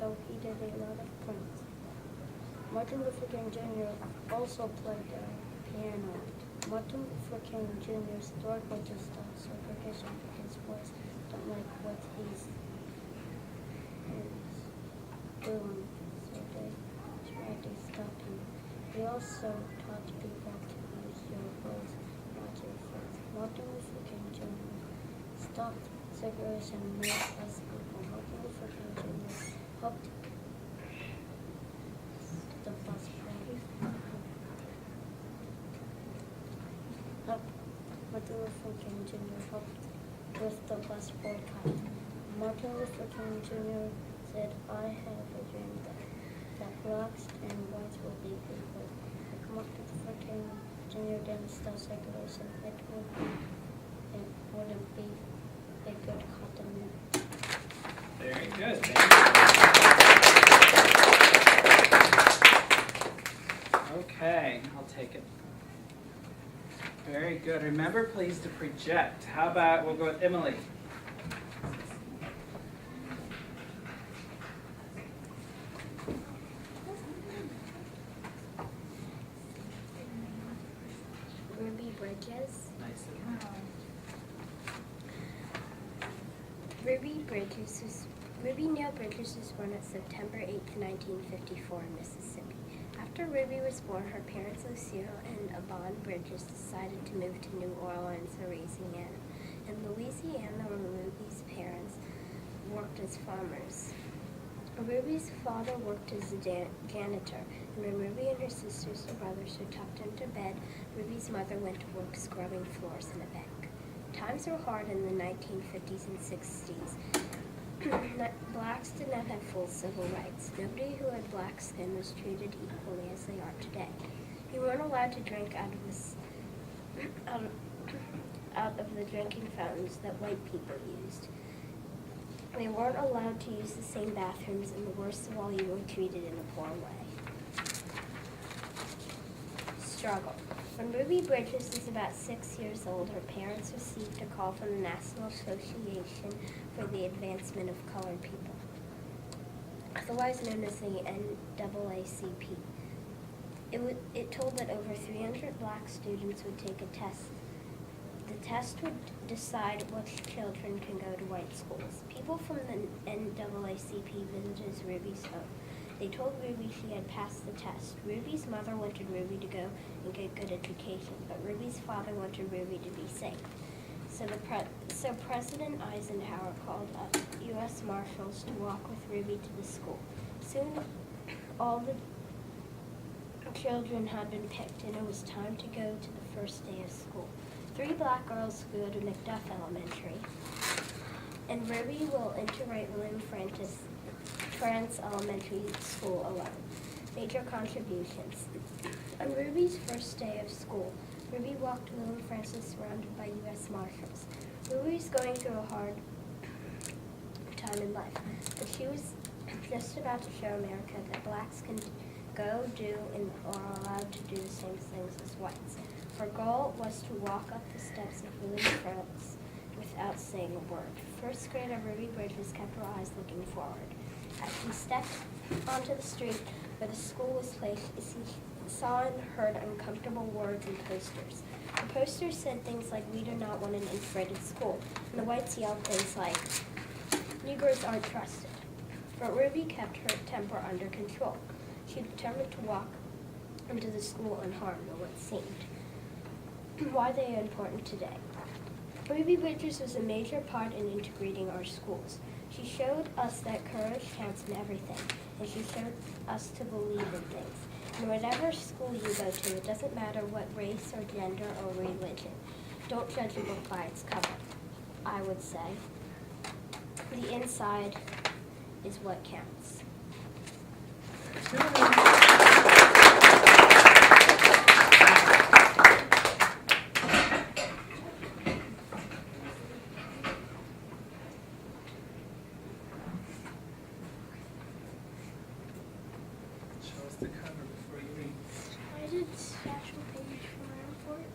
although he did a lot of prints. Martin Luther King Jr. also played the piano. Martin Luther King Jr.'s struggled to stop segregation because boys don't like what he's doing, so they tried to stop him. He also taught people to use your voice, not your face. Martin Luther King Jr. stopped segregation and made us people. Martin Luther King Jr. helped the bus Martin Luther King Jr. helped with the bus boycott. Martin Luther King Jr. said, "I have a dream that blacks and whites will be equal." If Martin Luther King Jr. didn't stop segregation, it wouldn't be a good continent. Very good. Thank you. Okay, I'll take it. Very good. Remember, please, to project. How about we'll go with Emily. Ruby Bridges. Nice. Ruby Neal Bridges was born on September 8, 1954 in Mississippi. After Ruby was born, her parents Lucille and Avon Bridges decided to move to New Orleans, Louisiana. In Louisiana, Ruby's parents worked as farmers. Ruby's father worked as a janitor, and when Ruby and her sisters and brothers were tucked into bed, Ruby's mother went to work scrubbing floors in a bank. Times were hard in the 1950s and 60s. Blacks did not have full civil rights. Nobody who had black skin was treated equally as they are today. You weren't allowed to drink out of the drinking fountains that white people used. They weren't allowed to use the same bathrooms, and worst of all, you were treated in a poor way. Struggle. When Ruby Bridges was about 6 years old, her parents received a call from the National Association for the Advancement of Colored People, otherwise known as the NAACP. It told that over 300 black students would take a test. The test would decide which children can go to white schools. People from the NAACP visited Ruby's home. They told Ruby she had passed the test. Ruby's mother wanted Ruby to go and get good education, but Ruby's father wanted Ruby to be safe. So President Eisenhower called up U.S. Marshals to walk with Ruby to the school. Soon all the children had been picked, and it was time to go to the first day of school. 3 black girls go to McDuff Elementary, and Ruby will enter William France Elementary School alone. Major contributions. On Ruby's first day of school, Ruby walked to William Francis surrounded by U.S. Marshals. Ruby was going through a hard time in life, but she was just about to show America that blacks can go, do, and are allowed to do the same things as whites. Her goal was to walk up the steps of William France without saying a word. First grader Ruby Bridges kept her eyes looking forward. As she stepped onto the street where the school was placed, she saw and heard uncomfortable words and posters. The posters said things like, "We do not want an integrated school," and the whites yelled things like, "Negroes aren't trusted." But Ruby kept her temper under control. She determined to walk into the school unharmed, or what seemed. Why they are important today. Ruby Bridges was a major part in integrating our schools. She showed us that courage counts in everything, and she showed us to believe in things. In whatever school you go to, it doesn't matter what race or gender or religion. Don't judge a book by its cover, I would say. The inside is what counts. Show us the cover before you read. I did Satchel Paige for my report.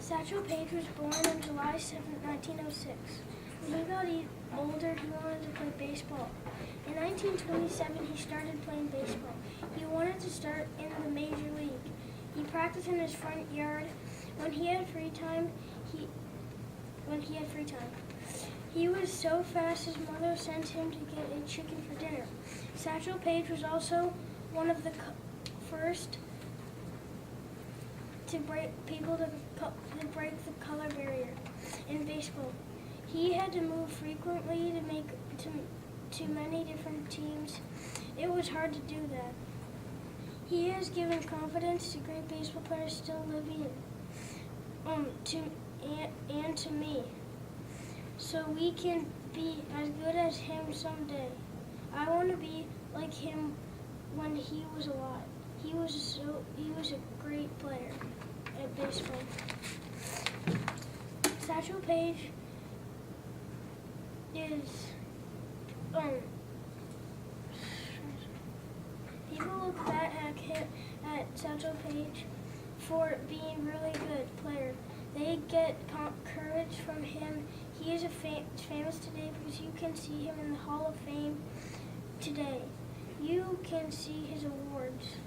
Satchel Paige was born on July 7, 1906. When he got older, he wanted to play baseball. In 1927, he started playing baseball. He wanted to start in the major league. He practiced in his front yard. When he had free time, he was so fast his mother sent him to get a chicken for dinner. Satchel Paige was also one of the first to break the color barrier in baseball. He had to move frequently to make to many different teams. It was hard to do that. He has given confidence to great baseball players still living, to me, so we can be as good as him someday. I want to be like him when he was alive. He was a great player at baseball. Satchel Paige is people look back at Satchel Paige for being a really good player. They get courage from him. He is famous today because you can see him in the Hall of Fame today. You can see his awards.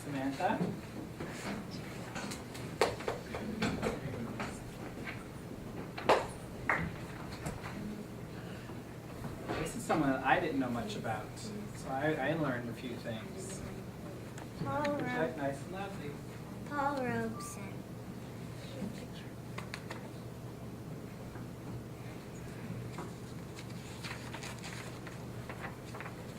Samantha? This is someone that I didn't know much about, so I learned a few things. Paul Nice and lovely. Robeson.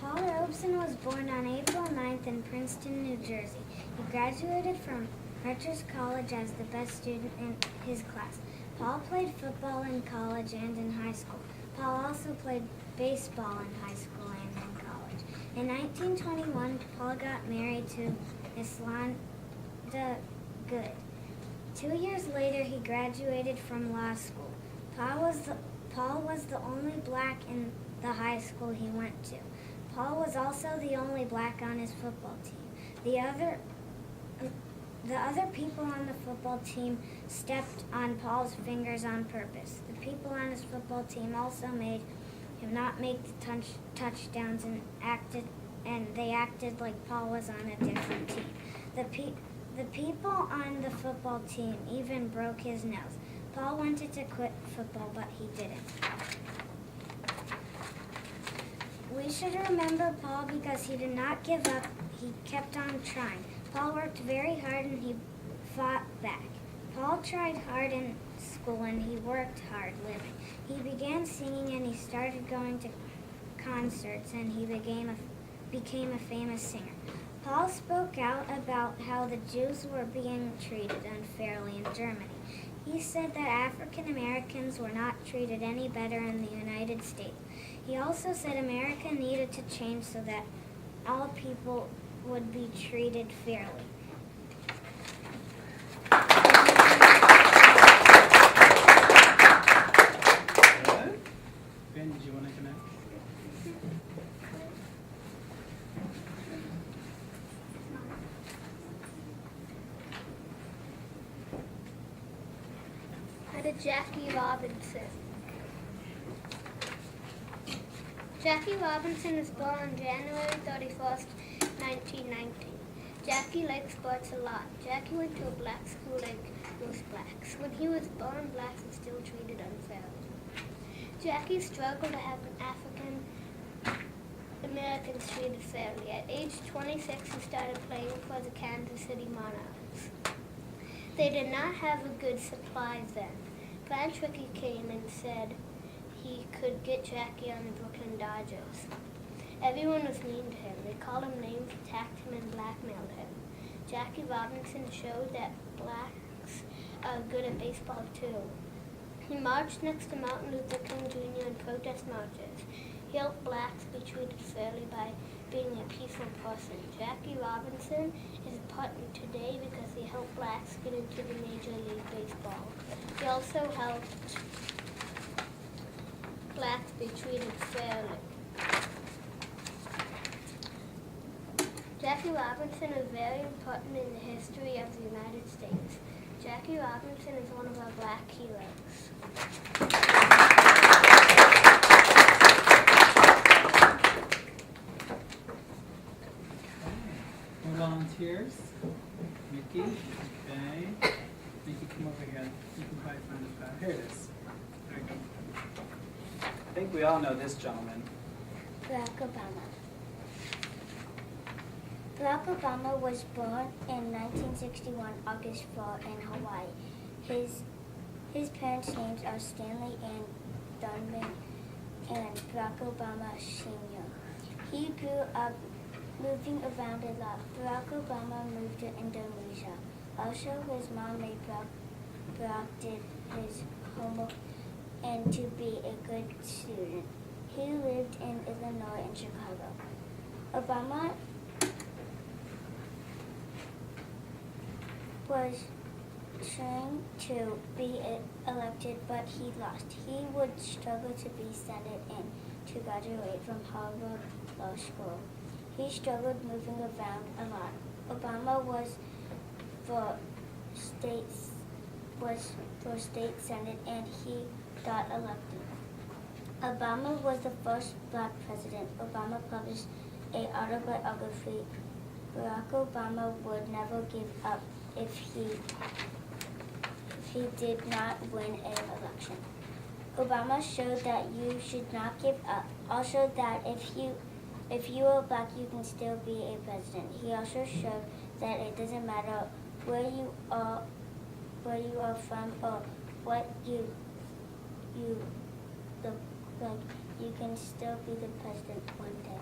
Paul Robeson was born on April 9th in Princeton, New Jersey. He graduated from Rutgers College as the best student in his class. Paul played football in college and in high school. Paul also played baseball in high school and in college. In 1921, Paul got married to Islanda Good. 2 years later, he graduated from law school. Paul was the only black in the high school he went to. Paul was also the only black on his football team. The other people on the football team stepped on Paul's fingers on purpose. The people on his football team also made him not make the touchdowns and they acted like Paul was on a different team. The people on the football team even broke his nose. Paul wanted to quit football, but he didn't. We should remember Paul because he did not give up. He kept on trying. Paul worked very hard and he fought back. Paul tried hard in school and he worked hard living. He began singing and he started going to concerts and he became a famous singer. Paul spoke out about how the Jews were being treated unfairly in Germany. He said that African Americans were not treated any better in the United States. He also said America needed to change so that all people would be treated fairly. Good. Ben, did you want to connect? Jackie Robinson. Jackie Robinson was born on January 31st, 1919. Jackie liked sports a lot. Jackie went to a black school like most blacks. When he was born, blacks were still treated unfairly. Jackie struggled to have an African Americans treated fairly. At age 26, he started playing for the Kansas City Monarchs. They did not have a good supply then. Branch Rickey came and said he could get Jackie on the Brooklyn Dodgers. Everyone was mean to him. They called him names, attacked him, and blackmailed him. Jackie Robinson showed that blacks are good at baseball too. He marched next to Martin Luther King Jr. in protest marches. He helped blacks be treated fairly by being a peaceful person. Jackie Robinson is important today because he helped blacks get into the Major League Baseball. He also helped blacks be treated fairly. Jackie Robinson is very important in the history of the United States. Jackie Robinson is one of our black heroes. More volunteers? Mickey? Okay. Mickey, come over here. You can probably find it back. Here it is. There you go. I think we all know this gentleman. Barack Obama. Barack Obama was born in 1961, August 4, in Hawaii. His parents' names are Stanley and Dunman and Barack Obama Sr. He grew up moving around a lot. Barack Obama moved to Indonesia. Also, his mom made Barack did his homework and to be a good student. He lived in Illinois and Chicago. Obama was trying to be elected, but he lost. He would struggle to be Senate and to graduate from Harvard Law School. He struggled moving around a lot. Obama was for state Senate and he got elected. Obama was the first black president. Obama published an autobiography. Barack Obama would never give up if he did not win an election. Obama showed that you should not give up. Also that if you are black, you can still be a president. He also showed that it doesn't matter where you are from or what you look like, you can still be the president one day.